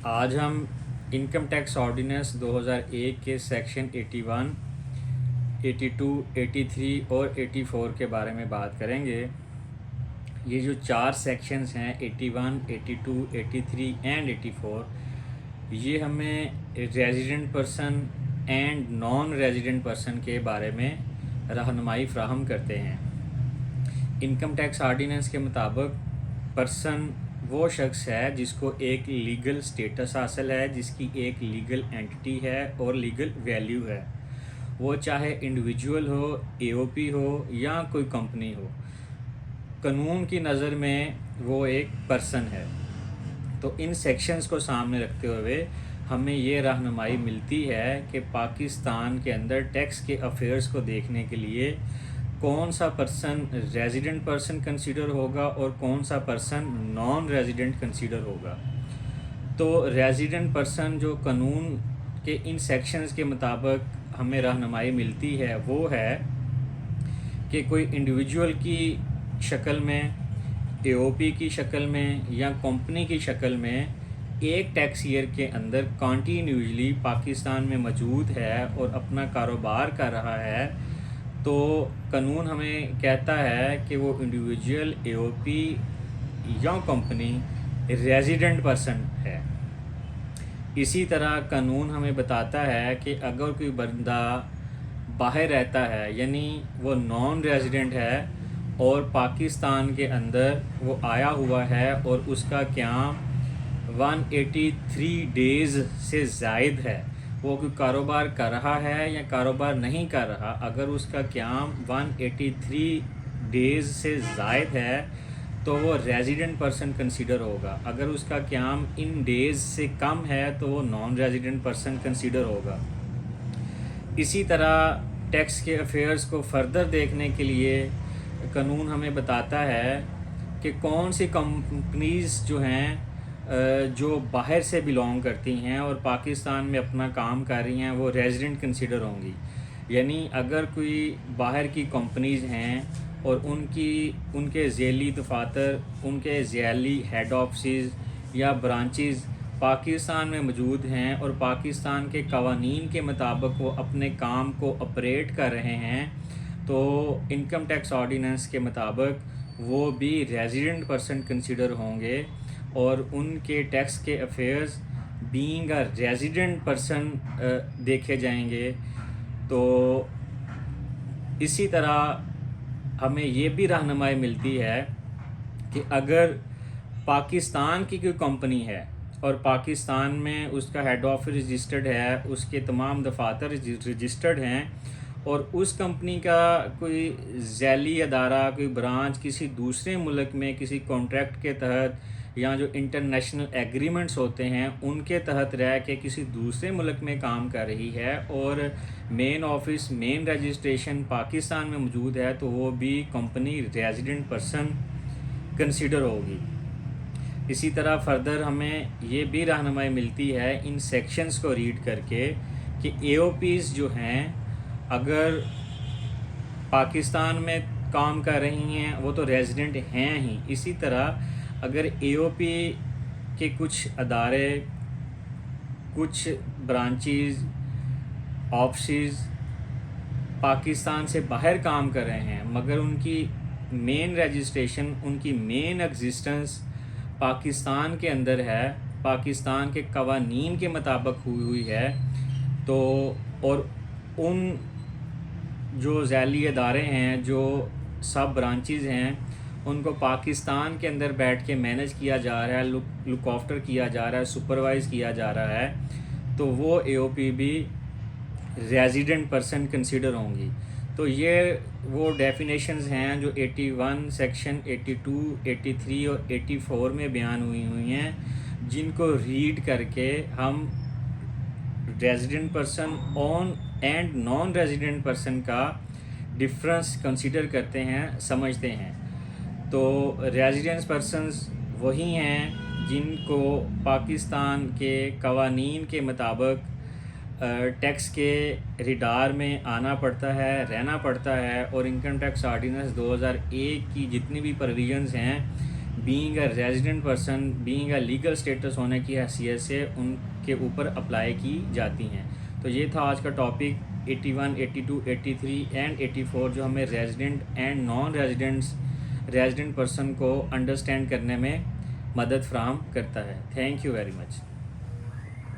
آج ہم income tax ordinance 2001 کے سیکشن 81، 82، 83 اور 84 کے بارے میں بات کریں گے۔ یہ جو 4 سیکشنز ہیں 81، 82، 83 اینڈ 84، یہ ہمیں resident person and non resident person کے بارے میں رہنمائی فراہم کرتے ہیں۔ انکم ٹیکس آرڈیننس کے مطابق پرسن وہ شخص ہے جس کو ایک لیگل سٹیٹس حاصل ہے، جس کی ایک لیگل اینٹی ہے اور لیگل ویلیو ہے، وہ چاہے انڈیویجول ہو، اے او پی ہو یا کوئی کمپنی ہو، قانون کی نظر میں وہ ایک پرسن ہے۔ تو ان سیکشنز کو سامنے رکھتے ہوئے ہمیں یہ رہنمائی ملتی ہے کہ پاکستان کے اندر ٹیکس کے افیئرز کو دیکھنے کے لیے کون سا پرسن ریزیڈنٹ پرسن کنسیڈر ہوگا اور کون سا پرسن نان ریزیڈنٹ کنسیڈر ہوگا۔ تو ریزیڈنٹ پرسن جو قانون کے ان سیکشنز کے مطابق ہمیں رہنمائی ملتی ہے وہ ہے کہ کوئی انڈیویجول کی شکل میں، اے او پی کی شکل میں یا کمپنی کی شکل میں ایک ٹیکس ایئر کے اندر کنٹینیوسلی پاکستان میں موجود ہے اور اپنا کاروبار کر رہا ہے، تو قانون ہمیں کہتا ہے کہ وہ انڈیویجول، اے او پی یا کمپنی ریزیڈنٹ پرسن ہے۔ اسی طرح قانون ہمیں بتاتا ہے کہ اگر کوئی بندہ باہر رہتا ہے، یعنی وہ نان ریزیڈنٹ ہے اور پاکستان کے اندر وہ آیا ہوا ہے اور اس کا قیام 183 ڈیز سے زائد ہے، وہ کوئی کاروبار کر رہا ہے یا کاروبار نہیں کر رہا، اگر اس کا قیام 183 ڈیز سے زائد ہے تو وہ ریزیڈنٹ پرسن کنسیڈر ہوگا۔ اگر اس کا قیام ان ڈیز سے کم ہے تو وہ نان ریزیڈنٹ پرسن کنسیڈر ہوگا۔ اسی طرح ٹیکس کے افیئرز کو فردر دیکھنے کے لیے قانون ہمیں بتاتا ہے کہ کون سی کمپنیز جو ہیں جو باہر سے بلونگ کرتی ہیں اور پاکستان میں اپنا کام کر رہی ہیں وہ ریزیڈنٹ کنسیڈر ہوں گی۔ یعنی اگر کوئی باہر کی کمپنیز ہیں اور ان کے ذیلی دفاتر، ان کے ذیلی ہیڈ آفسز یا برانچز پاکستان میں موجود ہیں اور پاکستان کے قوانین کے مطابق وہ اپنے کام کو آپریٹ کر رہے ہیں، تو انکم ٹیکس آرڈیننس کے مطابق وہ بھی ریزیڈنٹ پرسن کنسیڈر ہوں گے اور ان کے ٹیکس کے affairs being a resident person دیکھے جائیں گے۔ تو اسی طرح ہمیں یہ بھی رہنمائی ملتی ہے کہ اگر پاکستان کی کوئی کمپنی ہے اور پاکستان میں اس کا ہیڈ آفس رجسٹرڈ ہے، اس کے تمام دفاتر رجسٹرڈ ہیں، اور اس کمپنی کا کوئی ذیلی ادارہ، کوئی برانچ کسی دوسرے ملک میں کسی کانٹریکٹ کے تحت یا جو انٹرنیشنل ایگریمنٹس ہوتے ہیں ان کے تحت رہ کے کسی دوسرے ملک میں کام کر رہی ہے اور مین آفس، مین رجسٹریشن پاکستان میں موجود ہے، تو وہ بھی کمپنی ریزیڈنٹ پرسن کنسیڈر ہوگی۔ اسی طرح فردر ہمیں یہ بھی رہنمائی ملتی ہے ان سیکشنز کو ریڈ کر کے کہ اے او پیز جو ہیں اگر پاکستان میں کام کر رہی ہیں وہ تو ریزیڈنٹ ہیں ہی، اسی طرح اگر اے او پی کے کچھ ادارے، کچھ برانچیز، آفسز پاکستان سے باہر کام کر رہے ہیں مگر ان کی مین رجسٹریشن، ان کی مین ایگزسٹنس پاکستان کے اندر ہے، پاکستان کے قوانین کے مطابق ہوئی ہے، تو اور ان جو ذیلی ادارے ہیں، جو سب برانچیز ہیں، ان کو پاکستان کے اندر بیٹھ کے مینیج کیا جا رہا ہے، لک آفٹر کیا جا رہا ہے، سپروائز کیا جا رہا ہے، تو وہ اے او پی بھی ریزیڈنٹ پرسن کنسیڈر ہوں گی۔ تو یہ وہ ڈیفینیشنز ہیں جو 81 سیکشن 82، 83 اور 84 میں بیان ہوئی ہیں، جن کو ریڈ کر کے ہم resident person on and non resident person کا ڈفرنس کنسیڈر کرتے ہیں، سمجھتے ہیں۔ تو ریزیڈنٹ پرسنز وہی ہیں جن کو پاکستان کے قوانین کے مطابق ٹیکس کے ریڈار میں آنا پڑتا ہے، رہنا پڑتا ہے، اور انکم ٹیکس آرڈیننس 2001 کی جتنی بھی پروویژنز ہیں being a resident person, being a legal status ہونے کی حیثیت سے ان کے اوپر اپلائی کی جاتی ہیں۔ تو یہ تھا آج کا ٹاپک 81، 82، 83 اینڈ 84 جو ہمیں resident and non resident person کو انڈرسٹینڈ کرنے میں مدد فراہم کرتا ہے۔ Thank you very much.